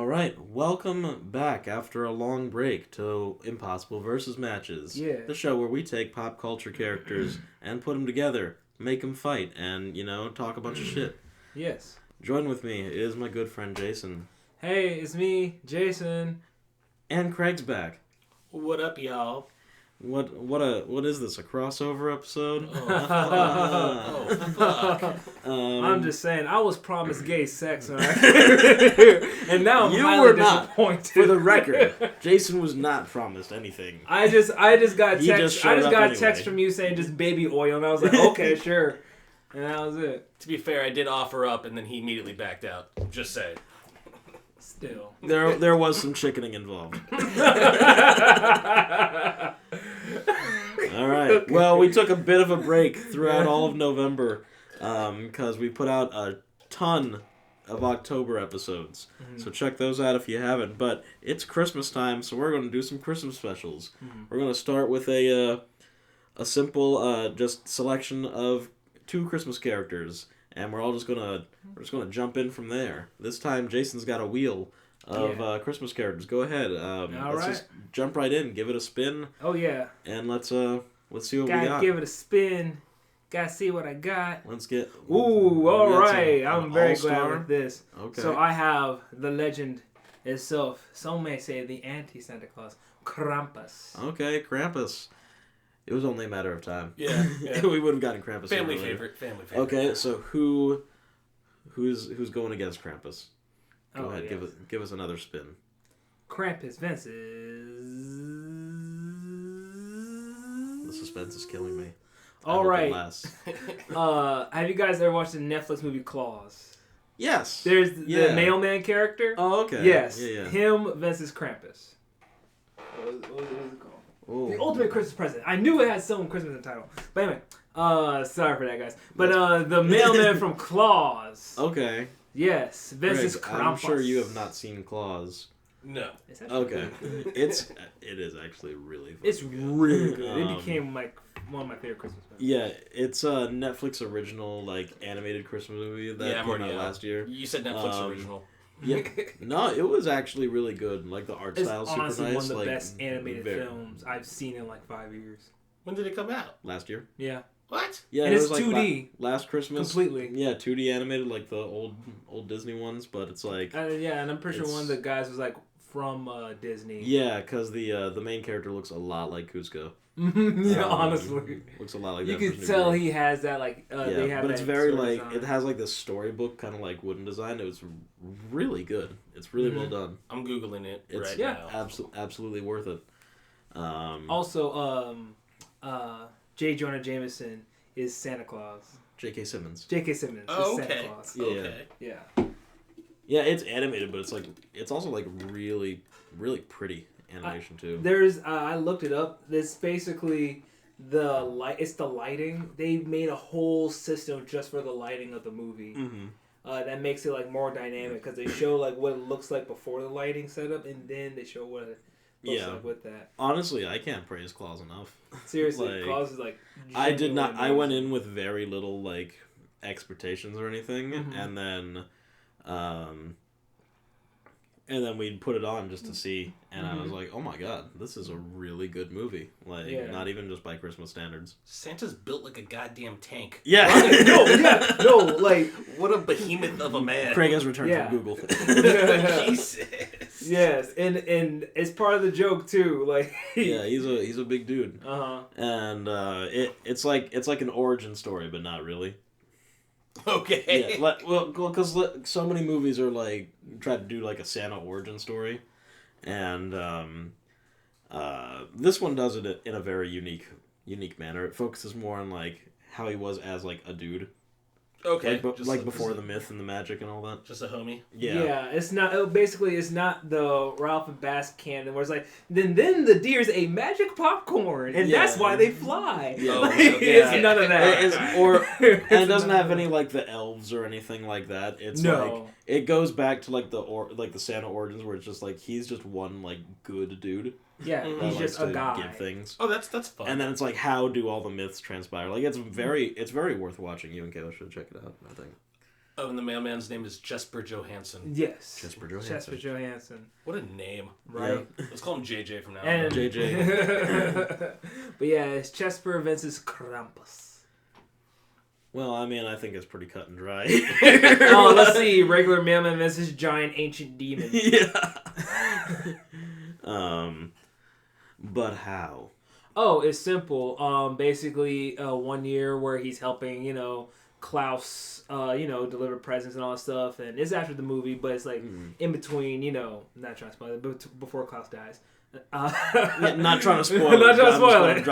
right, welcome back after a long break to Impossible versus Matches. Yeah. The show where we take pop culture characters and put them together, make them fight, and, talk a bunch of shit. Yes. Join with me is my good friend Jayson. Hey, it's me, Jayson. And Craig's back. What up, y'all? What is this, a crossover episode? Oh, fuck. I'm just saying, I was promised gay sex, and now I'm You highly were not. disappointed. For the record, Jayson was not promised anything. I just got He text. just I showed just up got anyway. text from you saying just baby oil, and I was like, okay, sure, and that was it. To be fair, I did offer up, and then he immediately backed out. Just saying. Still. There was some chickening involved. All right. Okay. Well, we took a bit of a break throughout all of November because we put out a ton of October episodes. Mm-hmm. So check those out if you haven't. But it's Christmas time, so we're going to do some Christmas specials. Mm-hmm. We're going to start with a simple just selection of 2 Christmas characters, and we're just gonna jump in from there. This time, Jason's got a wheel of Christmas characters. Go ahead. Let's just jump right in. Give it a spin. Oh yeah. And let's see what we Gotta got. give it a spin. Gotta see what I got. Let's get. Ooh, all right. I'm very glad all-star. with this. Okay. So I have the legend itself. Some may say the anti-Santa Claus, Krampus. Okay, Krampus. It was only a matter of time. Yeah. We would have gotten Krampus. Family earlier. favorite. Okay, so who's going against Krampus? Go ahead, yes. give us another spin. Krampus The Vince's. suspense is killing me. All right. Last. Have you guys ever watched the Netflix movie Claus? Yes. There's the mailman character. Oh, okay. Yes. Yeah. Him versus Krampus. What is it called? Ooh. The Ultimate Christmas Present. I knew it had some Christmas in the title. But anyway, sorry for that, guys. But the mailman from Claus. Okay. Yes, versus Greg, Krampus. I'm sure you have not seen Claus. No. It's actually Okay. good. it is actually really fun. It's really good. It Um, became like one of my favorite Christmas movies. Yeah, it's a Netflix original like animated Christmas movie that I'm came already out out. last year. You said Netflix original. Yeah. No, it was actually really good. Like the art It's style super honestly nice. one of the like, best animated films I've seen in like 5 years. When did it come out? Last year. Yeah. What? Yeah, And it it's was like 2D. last Christmas. Completely. Yeah, 2D animated like the old Disney ones, but it's like Yeah, and I'm pretty sure It's- one of the guys was like from Disney. yeah, because the main character looks a lot like Cusco. Yeah, honestly. Looks a lot like You that. can version of tell Greg. he has that like they Yeah, have but that it's very sort of like design. it has like this storybook kind of like wooden design. It was really good. It's really well done. I'm Googling it It's right yeah. now. Absolutely worth it. Also, J. Jonah Jameson is Santa Claus. J.K. Simmons. J.K. Simmons Oh, is Santa okay. Claus. Yeah. Okay. Yeah. Yeah, it's animated, but it's also like really pretty animation too. There's I looked it up. It's basically the light. It's the lighting. They made a whole system just for the lighting of the movie. Mm-hmm. That makes it like more dynamic because they show like what it looks like before the lighting setup, and then they show what it looks like with that. Honestly, I can't praise Claus enough. Seriously, Like, Claus is like. I did not. genuinely I went amazing. in with very little like expectations or anything, and then we put it on just to see, and I was like, oh my god, this is a really good movie. Like, not even just by Christmas standards. Santa's built like a goddamn tank. Yeah. No, like What a behemoth of a man. Craig has returned Yeah. from Google. Jesus. yes, and it's part of the joke too. Like Yeah, he's a big dude. And it's like an origin story, but not really. Okay. Yeah, because so many movies are like try to do like a Santa origin story, and this one does it in a very unique manner. It focuses more on like how he was as like a dude. Okay. Like before the myth and the magic and all that. Just a homie. Yeah, it's not. Basically, it's not the Ralph and Bass canon where it's like then the deers ate magic popcorn and that's why they fly. Yeah. Like, Okay. it's none of that. And it doesn't have any like the elves or anything like that. It's like it goes back to like the Santa origins where it's just like he's just one like good dude. Yeah, that he's likes just a to guy. give things. Oh, that's fun. And then it's like, how do all the myths transpire? Like, it's very worth watching. You and Kayla should check it out, I think. Oh, and the mailman's name is Jesper Johansson. Yes. Jesper Johansson. Jesper Johansson. What a name. Right. Yeah. Let's call him JJ from now on. And JJ. But yeah, it's Jesper versus Krampus. Well, I mean, I think it's pretty cut and dry. Oh, let's see. Regular mailman versus giant ancient demon. Yeah. But how? Oh, it's simple. Basically, 1 year where he's helping, Klaus, deliver presents and all that stuff. And it's after the movie, but it's like in between, not trying to spoil it, but before Klaus dies. Yeah, not trying to spoil it. Not trying to spoil it.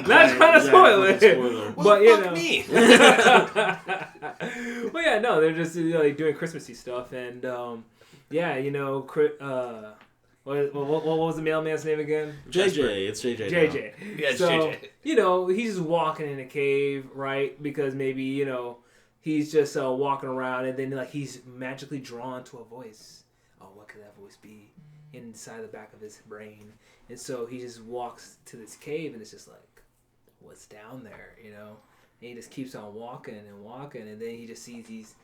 Not trying to spoil it. Well, But, fuck me. Well, yeah, no, they're just doing Christmassy stuff. And, what was the mailman's name again? JJ. It's JJ. JJ. Yeah, it's so, JJ. He's just walking in a cave, right? Because maybe, he's just walking around and then, he's magically drawn to a voice. Oh, what could that voice be? Inside the back of his brain. And so he just walks to this cave and it's just like, what's down there, And he just keeps on walking and walking and then he just sees these,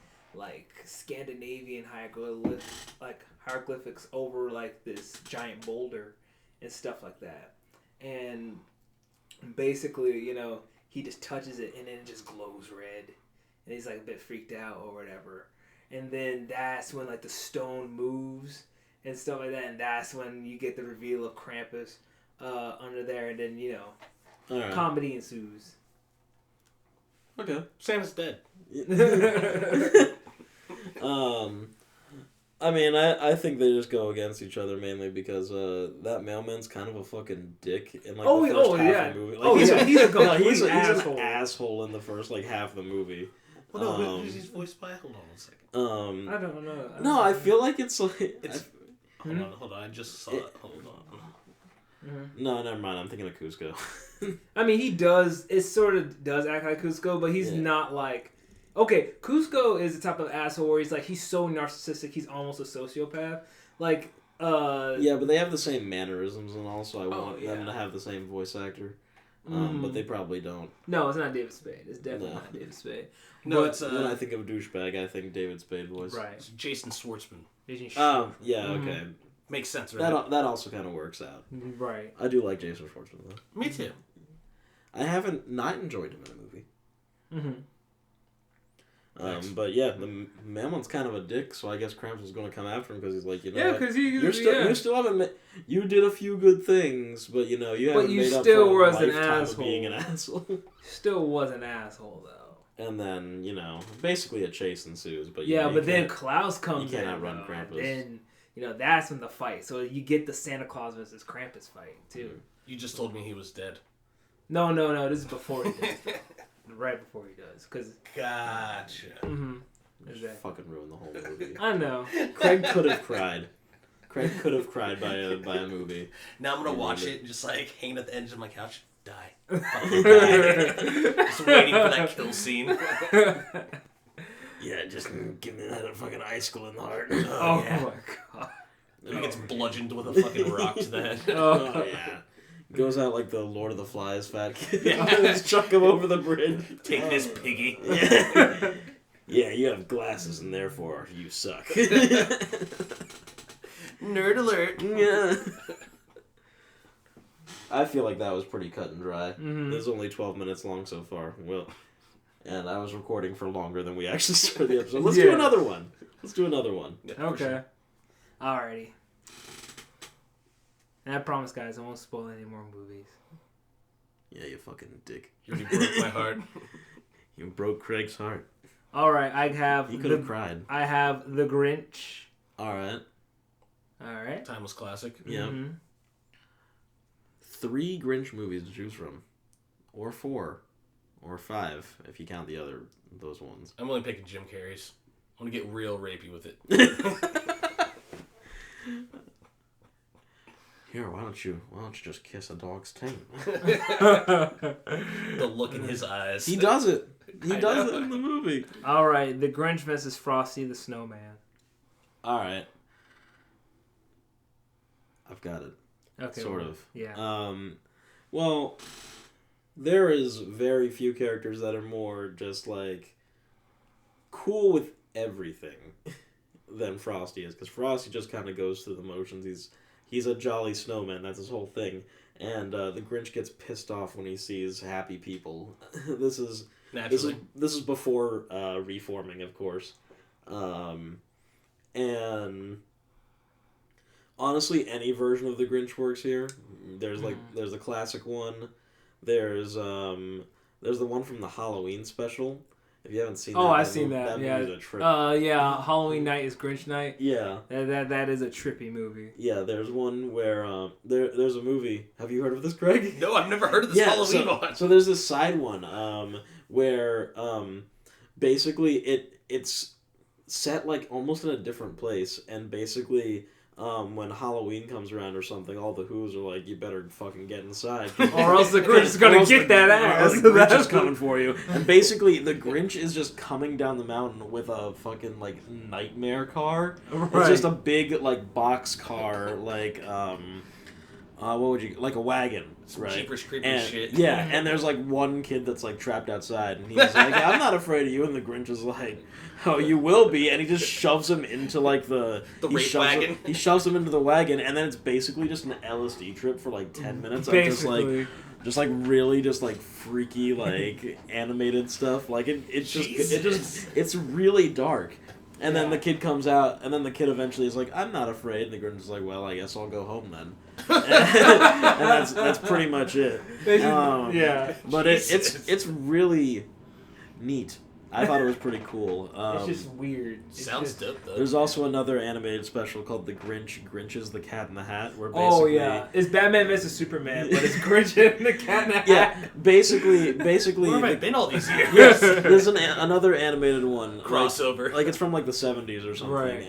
Scandinavian hieroglyphics over, this giant boulder and stuff like that. And basically, he just touches it and then it just glows red. And he's, a bit freaked out or whatever. And then that's when, the stone moves and stuff like that. And that's when you get the reveal of Krampus under there. And then, Right. comedy ensues. Okay. Santa's dead. I mean, I think they just go against each other mainly because that mailman's kind of a fucking dick in the first half of the movie. He's a complete he's asshole. an asshole in the first half of the movie. Well, no, who's his voiced by? Hold on 1 second. I don't know. No, I feel like it's like Hold on. I just saw it. Hold on. No, never mind. I'm thinking of Cusco. I mean, he does. It sort of does act like Cusco, but he's not like. Okay, Cusco is the type of asshole where he's so narcissistic, he's almost a sociopath. Yeah, but they have the same mannerisms and all, so I want yeah. them to have the same voice actor. But they probably don't. No, it's not David Spade. It's definitely not David Spade. No, But, it's When I think of douchebag, I think David Spade voice. right. it's Jason Schwartzman. Oh, yeah, okay. Makes sense, right? That also kind of works out. Right. I do like Jason Schwartzman, though. Me too. I haven't not enjoyed him in a movie. Mm-hmm. But yeah, the mailman's kind of a dick, so I guess Krampus was going to come after him because he's like, Yeah, what? because you still haven't you did a few good things, but you haven't made up still for a was an lifetime of asshole. being an asshole. Still was an asshole though. And then basically a chase ensues. But but then Klaus comes in. You cannot run though, Krampus. And then that's when the fight. So you get the Santa Claus versus Krampus fight too. You just told me he was dead. No. This is before he does. Right before he does, because. Gotcha. Mm-hmm. Exactly. Fucking ruined the whole movie. I know. Craig could have cried. Craig could have cried by a movie. Now I'm gonna watch it and just hanging at the edge of my couch, die. Fucking die. Just waiting for that kill scene. Yeah, just give me that fucking icicle in the heart. Oh yeah. my god. He gets bludgeoned with a fucking rock to the head. Oh yeah. Goes out like the Lord of the Flies fat kid. Just chuck him over the bridge. Take this, piggy. Yeah. Yeah, you have glasses and therefore you suck. Nerd alert. Yeah. I feel like that was pretty cut and dry. Mm-hmm. It's only 12 minutes long so far. Well, and I was recording for longer than we actually started the episode. Let's do another one. Yeah, Okay. sure. Alrighty. And I promise, guys, I won't spoil any more movies. Yeah, you fucking dick. You broke my heart. You broke Craig's heart. Alright, I have... He could have cried. I have The Grinch. Alright. Alright. Timeless classic. Yeah. Mm-hmm. 3 Grinch movies to choose from. Or 4. Or 5, if you count those ones. I'm only picking Jim Carrey's. I want to get real rapey with it. Here, why don't you just kiss a dog's taint? The look in his eyes. He does it. He I does know. it in the movie. Alright, The Grinch vs. Frosty the Snowman. Alright. I've got it. Okay. Sort of. Yeah. Well, there is very few characters that are more just cool with everything than Frosty is, because Frosty just kind of goes through the motions. He's a jolly snowman. That's his whole thing. And the Grinch gets pissed off when he sees happy people. This is before reforming, of course. And honestly, any version of the Grinch works here. There's the classic one. There's the one from the Halloween special. If you haven't seen that, I've seen that. That yeah. movie's a trip. Halloween Night is Grinch Night. Yeah. That is a trippy movie. Yeah, there's one where there's a movie. Have you heard of this, Greg? No, I've never heard of this Halloween one. So there's this side one where basically it's set like almost in a different place, and basically when Halloween comes around or something, all the Who's are like, you better fucking get inside. Or else the Grinch is going to get that ass. The Grinch is coming for you. And basically, the Grinch is just coming down the mountain with a fucking, like, nightmare car. Right. It's just a big, like, box car, like, what would you... Like a wagon, right? Jeepers creepers shit. Yeah, and there's, like, one kid that's, like, trapped outside, and he's like, I'm not afraid of you, and the Grinch is like... Oh, you will be, and he just shoves him into like the rape wagon. He shoves him into the wagon, and then it's basically just an LSD trip for like 10 minutes. Basically. Of just like really just like freaky like animated stuff. Like it's really dark. And then the kid comes out, and then the kid eventually is like, I'm not afraid. And the Grinch is like, well, I guess I'll go home then. And that's pretty much it. But it's really neat. I thought it was pretty cool. It's just weird. Sounds dope, though. There's also another animated special called The Grinch's The Cat in the Hat, where basically... It's Batman vs. Superman, but it's Grinch and the Cat in the Hat. Yeah, basically... Where have I been all these years? Yes, there's another animated one. Crossover. Like it's from like the 70s or something. Right.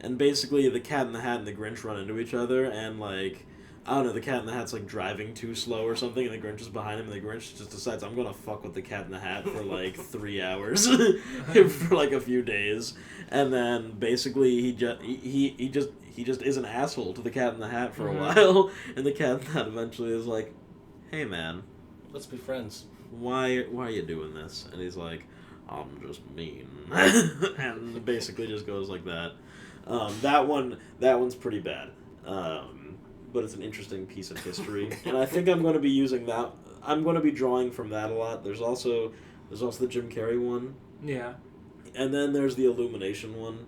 And basically the Cat in the Hat and the Grinch run into each other, and like... I don't know, the Cat in the Hat's like driving too slow or something, and the Grinch is behind him, and the Grinch just decides, I'm gonna fuck with the Cat in the Hat for like 3 hours, for like a few days, and then basically he just is an asshole to the Cat in the Hat for a while, and the Cat in the Hat eventually is like, hey man, let's be friends. Why are you doing this? And he's like, I'm just mean, and basically just goes like that. That one's pretty bad. But it's an interesting piece of history, and I think I'm going to be using that. I'm going to be drawing from that a lot. There's also the Jim Carrey one. Yeah. And then there's the Illumination one,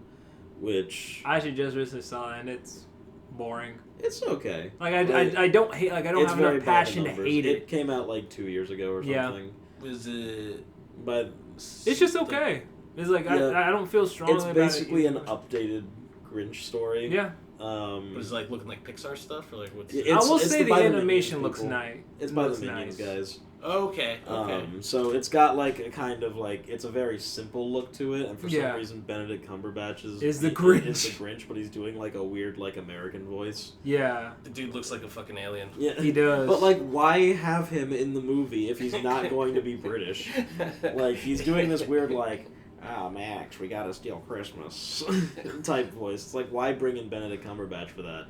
which I actually just recently saw, and it's boring. It's okay. Like I don't hate. Like I don't have enough passion to hate it. It came out like 2 years ago or something. Was it? But it's just okay. It's like I don't feel strongly about it. It's basically an updated Grinch story. Yeah. Was it like looking like Pixar stuff or like what's? I will say the animation looks nice. It's by the Minions guys. Okay. So it's got like a kind of like it's a very simple look to it, and for some reason Benedict Cumberbatch is the Grinch, but he's doing like a weird like American voice. Yeah. The dude looks like a fucking alien. Yeah, he does. But like, why have him in the movie if he's not going to be British? Like he's doing this weird like. Max, we gotta steal Christmas type voice. It's like, why bring in Benedict Cumberbatch for that?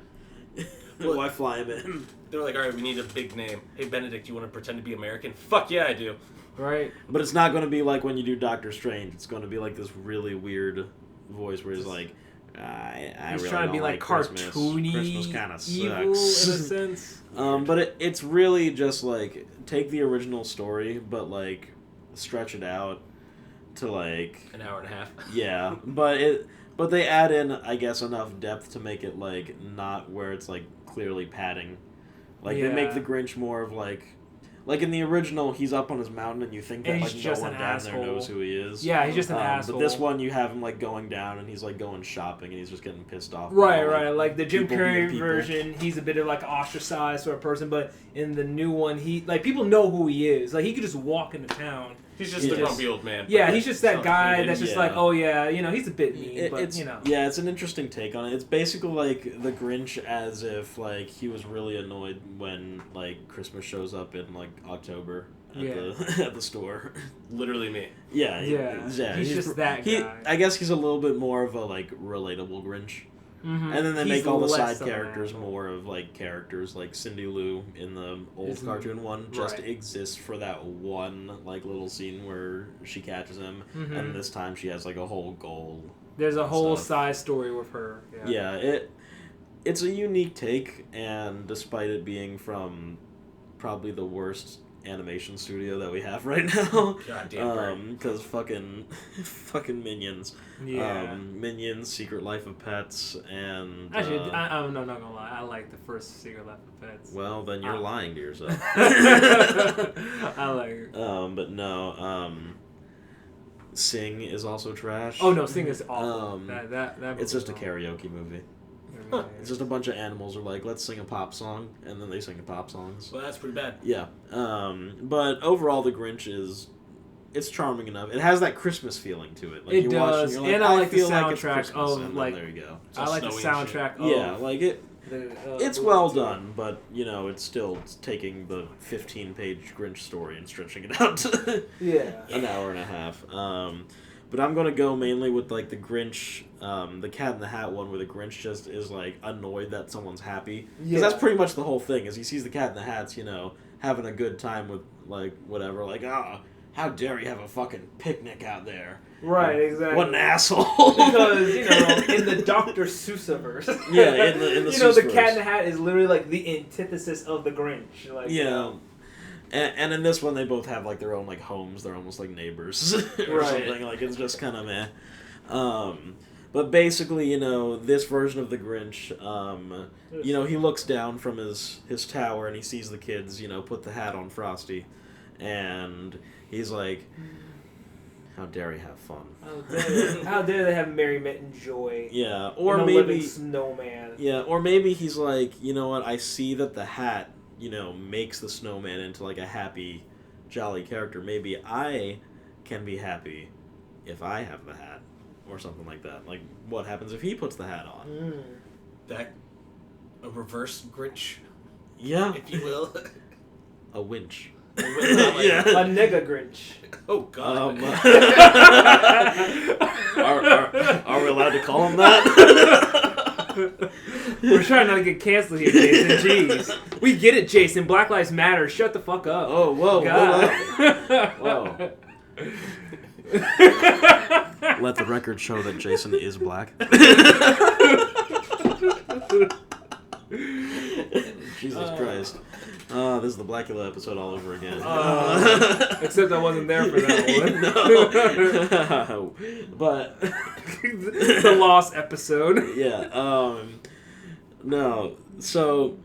Why fly him in? They're like, alright, we need a big name. Hey, Benedict, you want to pretend to be American? Fuck yeah, I do. Right. But it's not going to be like when you do Doctor Strange. It's going to be like this really weird voice where he's like, I he's really trying to be like cartoony, Christmas kind of evil sucks. in a sense. But it's really just like, take the original story, but like, stretch it out to like an hour and a half. Yeah, but they add in, I guess, enough depth to make it like not where it's like clearly padding. Like they make the Grinch more of like in the original, he's up on his mountain and you think that like no one down there knows who he is. Yeah, he's just an asshole. But this one, you have him like going down and he's like going shopping and he's just getting pissed off. Right. Like the Jim Carrey version, he's a bit of like an ostracized sort of person, but in the new one, he like people know who he is. Like he could just walk into town. He's just a grumpy old man. Yeah, he's just that guy that's just like, oh yeah, he's a bit mean, but Yeah, it's an interesting take on it. It's basically like the Grinch as if like he was really annoyed when like Christmas shows up in like October at the store. Literally me. Yeah. He's just that guy. I guess he's a little bit more of a like relatable Grinch. Mm-hmm. And then they He's make all the less side of an characters asshole. more of like characters like Cindy Lou in the old Isn't- cartoon one just right. exists for that one like little scene where she catches him, Mm-hmm. and this time she has like a whole goal. There's a whole stuff. side story with her. Yeah, it's a unique take, and despite it being from probably the worst animation studio that we have right now, Goddamn because fucking Minions. Yeah. Minions, Secret Life of Pets, and Actually, I'm not gonna lie. I like the first Secret Life of Pets. well, then you're lying to yourself. I like it. But no, Sing is also trash. Oh no, Sing is awful. That It's just a movie's karaoke movie. awful. It's just a bunch of animals are like, let's sing a pop song, and then they sing the pop songs. Well, that's pretty bad. Yeah. But overall, the Grinch it's charming enough. It has that Christmas feeling to it. Like It you does, watch, and, you're and I like the feel like it's soundtrack Christmas, of, and then like- there you go. It's I all like the snowy and shit. soundtrack. Yeah, Of like it. It's the well movie, too. done, but it's still taking the 15-page Grinch story and stretching it out to Yeah. an hour and a half. But I'm gonna go mainly with like the Grinch, the Cat in the Hat one, where the Grinch just is like annoyed that someone's happy. Because Yeah. that's pretty much the whole thing. Is he sees the Cat in the Hats, having a good time with like whatever, like how dare you have a fucking picnic out there? Right, exactly. What an asshole! Because in the Dr. Seussiverse, Yeah, in the the Seussiverse. Cat in the Hat is literally like the antithesis of the Grinch. Like, Yeah. And in this one, they both have like their own like homes. They're almost like neighbors or Right. something. Like it's just kind of meh. But basically, this version of the Grinch, he looks down from his tower and he sees the kids, put the hat on Frosty, and he's like, "How dare he have fun?" How dare they have merriment and joy? Yeah, or in a maybe living snowman. Yeah, or maybe he's like, you know what? I see that the hat, makes the snowman into like a happy, jolly character. Maybe I can be happy if I have the hat, or something like that. Like, what happens if he puts the hat on? That a reverse Grinch, Yeah, if you will. a winch. Yeah. A nigga Grinch. Oh God. Are we allowed to call him that? We're trying not to get canceled here, Jason. Jeez. We get it, Jason. Black Lives Matter. Shut the fuck up. Oh, whoa, God. whoa. Let the record show that Jason is black. Jesus Christ. This is the Blackula episode all over again. Except I wasn't there for that one. No. But The lost episode. yeah, no. So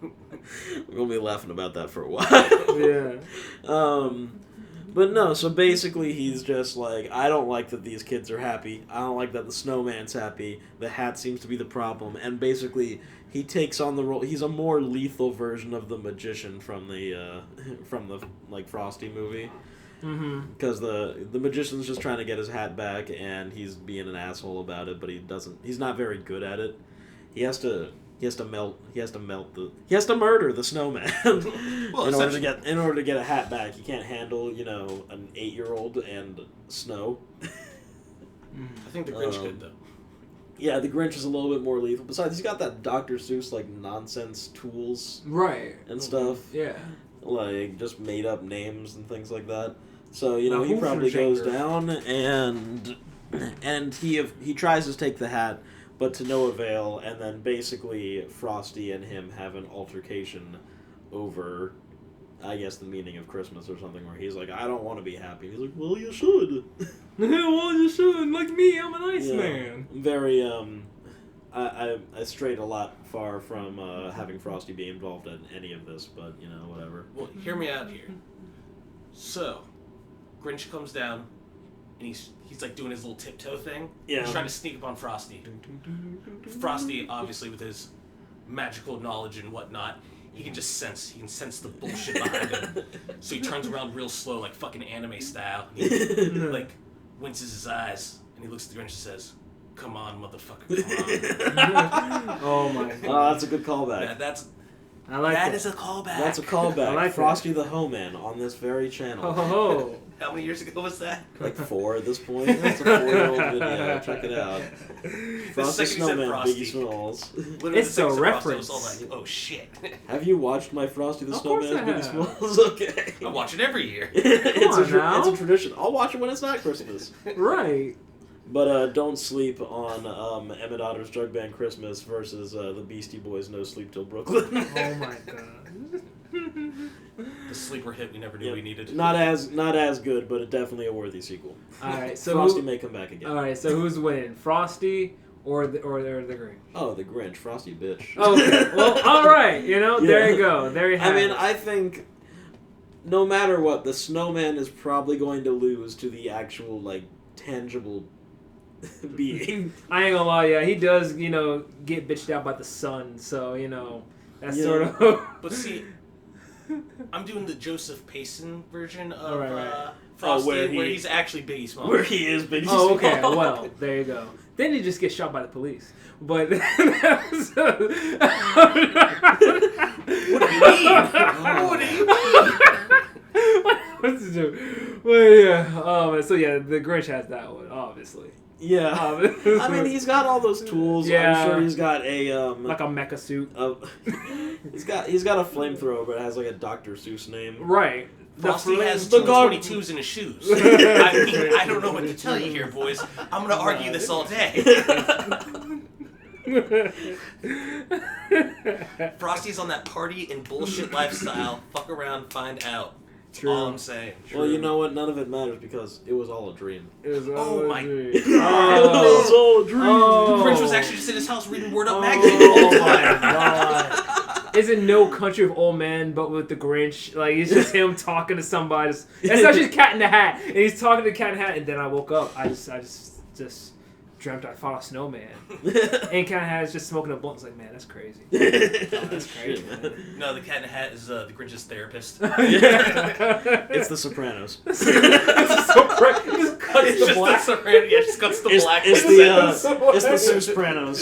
we're gonna be laughing about that for a while. Yeah. But no, so basically he's just like, I don't like that these kids are happy. I don't like that the snowman's happy. The hat seems to be the problem. And basically he takes on the role. He's a more lethal version of the magician from the like Frosty movie. Mm-hmm. Because the magician's just trying to get his hat back, and he's being an asshole about it, but he's not very good at it. He has to murder the snowman Well, in order to get a hat back. He can't handle, an 8-year-old and snow. I think the Grinch could though. Yeah, the Grinch is a little bit more lethal. Besides, he's got that Dr. Seuss like nonsense tools Right. and stuff, Yeah. like just made up names and things like that. So he Hoofenjanger. probably goes down and he tries to take the hat, but to no avail. And then basically Frosty and him have an altercation over, I guess, the meaning of Christmas or something. Where he's like, I don't want to be happy. He's like, well, you should. Well, you should. Like me, I'm an ice Yeah. man. Very I strayed a lot far from having Frosty be involved in any of this, but whatever. Well, hear me out here. So, Grinch comes down, and he's like doing his little tiptoe thing. Yeah. He's trying to sneak up on Frosty. Frosty, obviously, with his magical knowledge and whatnot, he can sense the bullshit behind him. So he turns around real slow, like fucking anime style. And he like winces his eyes, and he looks at the Grinch and says, "Come on, motherfucker, come on." Oh my god. Oh, that's a good callback. That's I like That that. is a callback. That's a callback. I like Frosty the Hoeman on this very channel. Ho ho ho. How many years ago was that? Like 4 at this point. It's a 4-year-old video. Check it out. Frosty second you said Snowman, Frosty. Biggie Smalls. Literally, It's the second a you said Frosty, I reference. was all like, oh shit. Have you watched my Frosty the Of course Snowman, I Biggie have. Smalls? Okay. I watch it every year. it's, on now. it's a tradition. I'll watch it when it's not Christmas. Right. But don't sleep on Emmett Otter's Drug Band Christmas versus the Beastie Boys' No Sleep Till Brooklyn. Oh my god. The sleeper hit we never knew we needed. Not as good, but definitely a worthy sequel. All right, so Frosty may come back again. all right, so who's winning, Frosty or the Grinch? Oh, the Grinch, Frosty bitch. Okay, well, all right, there you go, there you have I mean, it. I think no matter what, the snowman is probably going to lose to the actual tangible being. I ain't gonna lie, yeah, he does, get bitched out by the sun, so that's Yeah. sort of. But see, I'm doing the Joseph Payson version of Right. Frosty, where where he- he's actually Biggie Smalls. Where he is, Biggie Oh, okay. Smalls. Well, there you go. Then he just gets shot by the police. But What do you mean? What do you mean? What's to do? Well, yeah. So yeah, the Grinch has that one, obviously. Yeah. I mean, he's got all those tools. Yeah. I'm sure he's got a like a mecha suit. he's got a flamethrower, but it has like a Dr. Seuss name. Right. Frosty has the two guard- 22s in his shoes. I mean, I don't know what to tell you here, boys. I'm gonna argue this all day. Frosty's on that party and bullshit lifestyle. Fuck around, find out. That's True. all I'm saying. Well, you know what? None of it matters because it was all a dream. It was Oh my- dream. It was all a dream. Oh. Grinch was actually just in his house reading Word Up Oh magazine the whole my time. god. Is it No Country of Old Men, but with the Grinch? Like, it's just him talking to somebody. It's actually Cat in the Hat. And he's talking to Cat in the Hat, and then I woke up. I just dreamt I fought a snowman. And Cat in the Hat is just smoking a blunt. It's like, man, that's crazy. That's crazy, man. No, the Cat in the Hat is the Grinch's therapist. It's The Sopranos. It's so bright. It just cuts It's the just black. the Sopranos. Yeah, just cuts the black. It's the Sopranos.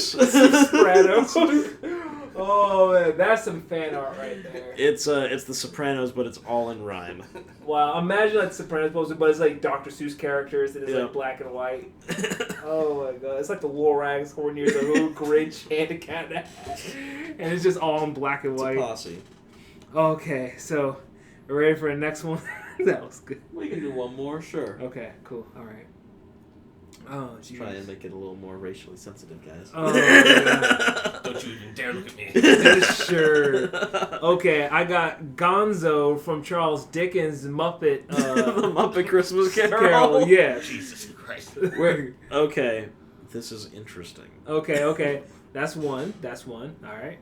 Sopranos. Oh man, that's some fan art right there. It's The Sopranos, but it's all in rhyme. Wow, imagine like Sopranos poster, but it's like Dr. Seuss characters and it's Yeah. like black and white. Oh my god, it's like the Lorax, Hornier, the little Grinch, and the Cat in the Hat. And it's just all in black and It's a white. posse. Okay, so we're ready for the next one? That was good. We can do one more, sure. Okay, cool. Alright. Oh, jeez. Try and make it a little more racially sensitive, guys. Oh, yeah. Don't you even dare look at me. Sure. Okay, I got Gonzo from Charles Dickens' Muppet. The Muppet Christmas Carol. Carol, yeah. Jesus Christ. Okay, this is interesting. Okay. That's one. All right.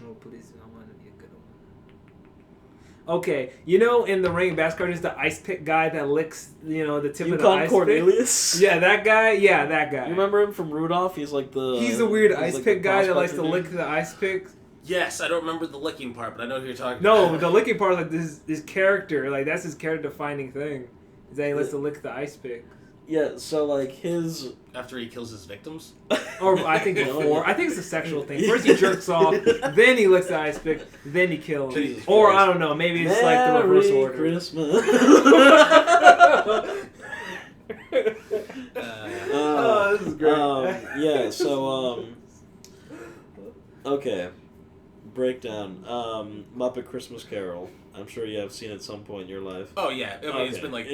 Oh, please, I want to be a good one. Okay, in the Ring Bass cartoons, the ice pick guy that licks, the tip You of the call ice Cornelius? pick. Yeah, that guy. Yeah, that guy. You remember him from Rudolph? He's like the... He's the weird he's ice like pick the guy that likes to prospector lick the ice picks. Yes, I don't remember the licking part, but I know who you're talking No, about. the licking part, like his character, like that's his character defining thing. Is that he likes to lick the ice pick. Yeah, so like his... After he kills his victims? Or I think before. I think it's a sexual thing. First he jerks off, then he licks the ice pick, then he kills. Jesus Or Christ. I don't know, maybe it's like the reverse Merry order. Christmas. Oh, this is great. Yeah, so, okay. Breakdown. Muppet Christmas Carol. I'm sure you have seen it at some point in your life. Oh, yeah. I mean, it's Okay. been like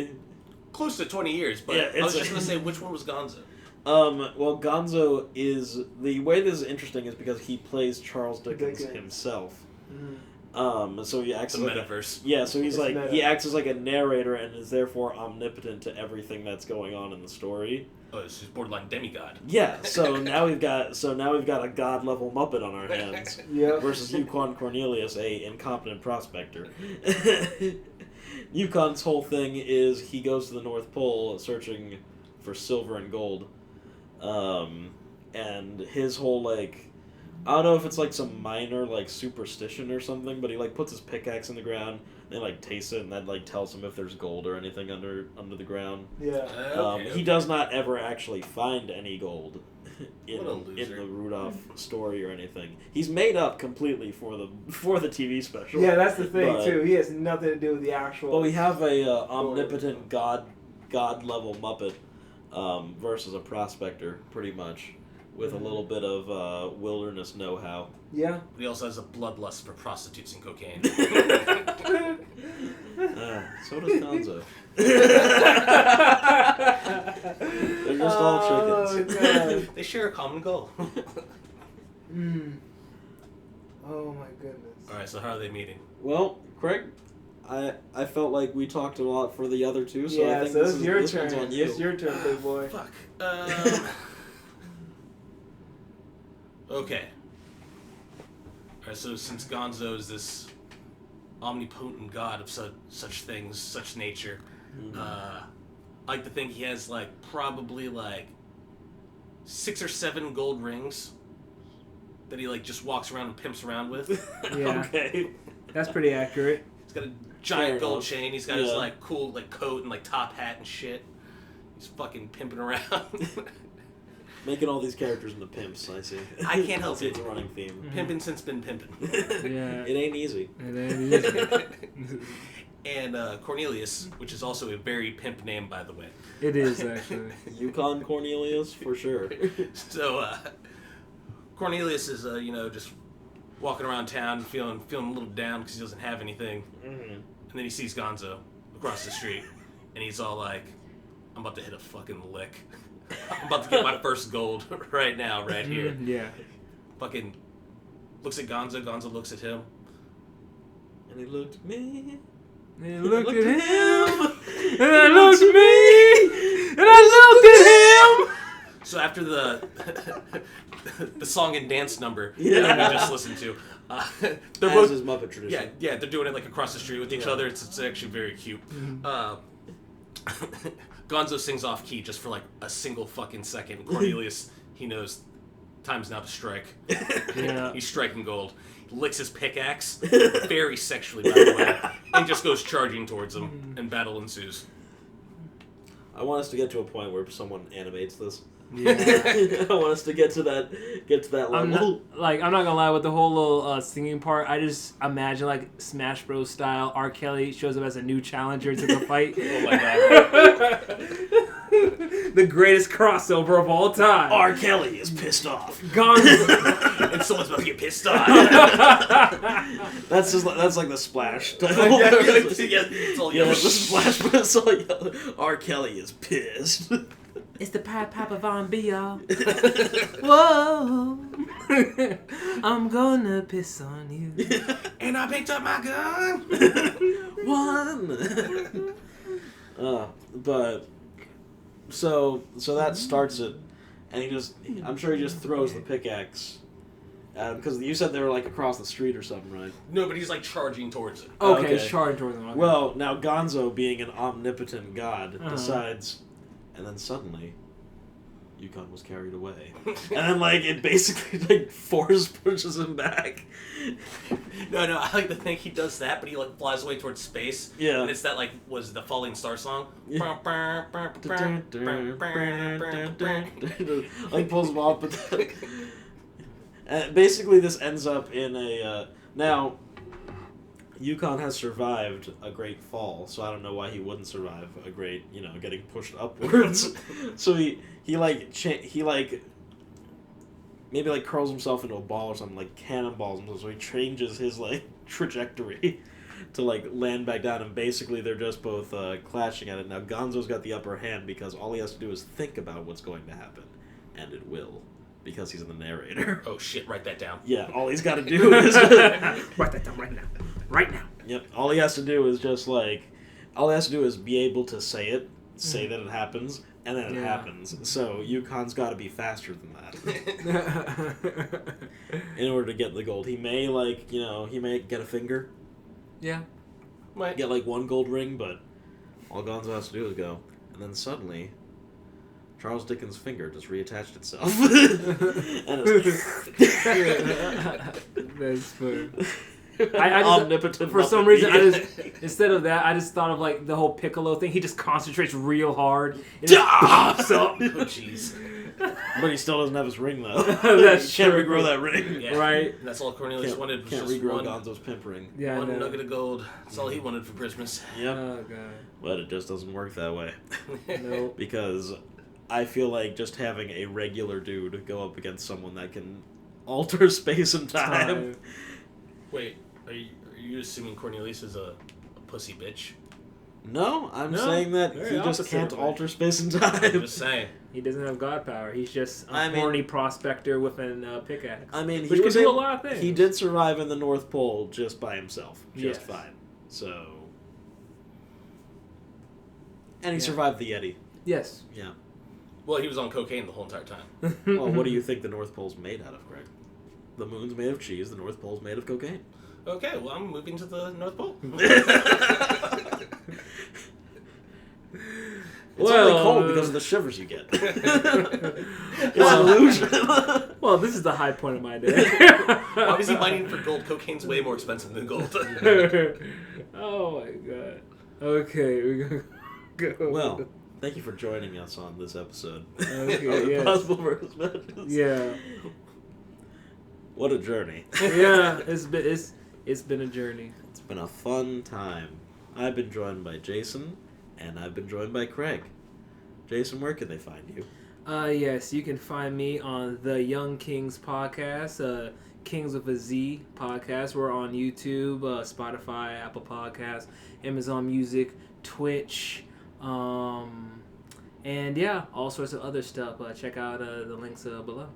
close to 20 years, but Yeah, I was it's just going to say, which one was Gonzo? Well, Gonzo is... The way this is interesting is because he plays Charles Dickens himself. So he acts The like metaverse. so he's It's like... meta. He acts as like a narrator and is therefore omnipotent to everything that's going on in the story. Oh, this is borderline demigod. Yeah, so now we've got a god level Muppet on our hands. Yeah. Versus Yukon Cornelius, a incompetent prospector. Yukon's whole thing is he goes to the North Pole searching for silver and gold. And his whole I don't know if it's like some minor superstition or something, but he puts his pickaxe in the ground, and they tastes it, and that tells him if there's gold or anything under the ground. Yeah. Okay, He does not ever actually find any gold. in What a loser. the Rudolph story or anything. He's made up completely for the TV special. Yeah, that's the thing But- too. He has nothing to do with the actual. Well, we have a omnipotent god level Muppet versus a prospector, pretty much, with a little bit of wilderness know-how. Yeah. But he also has a bloodlust for prostitutes and cocaine. So does Gonzo. They're just all chickens. God. They share a common goal. Oh my goodness. Alright, so how are they meeting? Well, Craig, I felt like we talked a lot for the other two, so I Yeah, think so this it's your one's turn. on you. It's your turn, big boy. Fuck. Okay. Alright, so since Gonzo is this omnipotent god of such things, such nature, I like to think he has probably 6 or 7 gold rings that he just walks around and pimps around with. Yeah. Okay. That's pretty accurate. He's got a giant Fair gold enough. chain. He's got Yeah. his cool coat and top hat and shit. He's fucking pimping around. Making all these characters into pimps, I see. I can't help See, it. it's a running theme. Pimping since been pimping. Yeah. It ain't easy. And Cornelius, which is also a very pimp name, by the way. It is actually. Yukon Cornelius, for sure. So Cornelius is just walking around town, feeling a little down because he doesn't have anything. Mm-hmm. And then he sees Gonzo across the street, and he's all like, "I'm about to hit a fucking lick. I'm about to get my first gold right now, right here." Yeah. Fucking looks at Gonzo. Gonzo looks at him. And he looked at me. And I looked at him. And I looked at me. And I looked at him. So after the the song and dance number Yeah. that we just listened to, they're As both is Muppet tradition. yeah they're doing it across the street with each Yeah. other. It's actually very cute. Gonzo sings off key just for a single fucking second. Cornelius, he knows time's now to strike. Yeah. He's striking gold. He licks his pickaxe, very sexually by the way, and just goes charging towards him, and battle ensues. I want us to get to a point where someone animates this. Yeah. I want us to get to that level. I'm not gonna lie with the whole little singing part. I just imagine Smash Bros style. R. Kelly shows up as a new challenger to the fight. Oh my god. The greatest crossover of all time. R. Kelly is pissed off. Gonzo. And someone's about to get pissed off. That's like the Splash. Yeah, it's all Yeah, yellow. the Splash, but it's all yellow. R. Kelly is pissed. It's the Papa Von B, y'all. Whoa. I'm gonna piss on you. And I picked up my gun. One. But so that starts it, and I'm sure he just throws the pickaxe, because you said they were across the street or something, right? No, but he's charging towards it. Okay, Okay. charging towards them. Okay. Well, now Gonzo, being an omnipotent god, Uh-huh. decides, and then suddenly, Yukon was carried away, and then it basically force pushes him back. No, I like to think he does that, but he flies away towards space. Yeah. And it's that was the Falling Star song. Yeah. Pulls him off, but basically this ends up in a now. Yukon has survived a great fall, so I don't know why he wouldn't survive a great, getting pushed upwards. So he maybe curls himself into a ball or something, cannonballs himself, so he changes his trajectory to land back down, and basically they're just both clashing at it. Now Gonzo's got the upper hand because all he has to do is think about what's going to happen, and it will, because he's the narrator. Oh shit! Write that down. Yeah, all he's got to do is write that down right now. Right now. Yep. All he has to do is just all he has to do is be able to say it, say that it happens, and then it happens. So Yukon's got to be faster than that in order to get the gold. He may he may get a finger, Yeah. Might. get one gold ring, but all Gonzo has to do is go, and then suddenly Charles Dickens' finger just reattached itself, and That's funny. I just, omnipotent. for some Muppet. reason, instead of that, I just thought of the whole Piccolo thing. He just concentrates real hard and just pops up. Oh jeez. But he still doesn't have his ring, though. That's Can't true. regrow that ring. Yeah. Right. And that's all Cornelius wanted. Was Can't just regrow one, Gonzo's pimp ring. Yeah. one nugget of gold. That's all he wanted for Christmas. Yep. Oh god. But it just doesn't work that way. Nope. Because I feel like just having a regular dude go up against someone that can alter space and time. Wait, are you assuming Cornelius is a pussy bitch? No, I'm No, saying that very he just opposite can't of it. alter space and I'm time. just saying. He doesn't have god power. He's just a I mean- horny prospector with a pickaxe. I mean, Which he was can do a able- lot of things. He did survive in the North Pole just by himself, just Yes. fine. So, and he Yeah. survived the Yeti. Yes. Yeah. Well, he was on cocaine the whole entire time. Well, what do you think the North Pole's made out of, Greg? The moon's made of cheese. The North Pole's made of cocaine. Okay, well, I'm moving to the North Pole. It's only cold because of the shivers you get. It's an illusion. Well, this is the high point of my day. Obviously, mining for gold, cocaine's way more expensive than gold. Oh my god. Okay, we're gonna go. Well, thank you for joining us on this episode Okay, of yes. Impossible versus Matches. Yeah. What a journey. Yeah, it's been a journey. It's been a fun time. I've been joined by Jason, and I've been joined by Craig. Jason, where can they find you? Yes, you can find me on the Young Kings podcast, Kings with a Z podcast. We're on YouTube, Spotify, Apple Podcasts, Amazon Music, Twitch, and yeah, all sorts of other stuff. Check out the links below.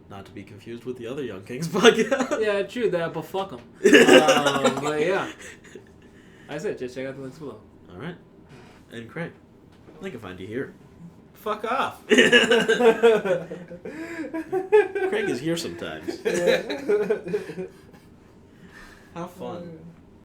Not to be confused with the other Young Kings podcast. Yeah, true that, but fuck them. But yeah, I said just check out the links below. All right. And Craig, they can find you here. Fuck off. Craig is here sometimes. How fun.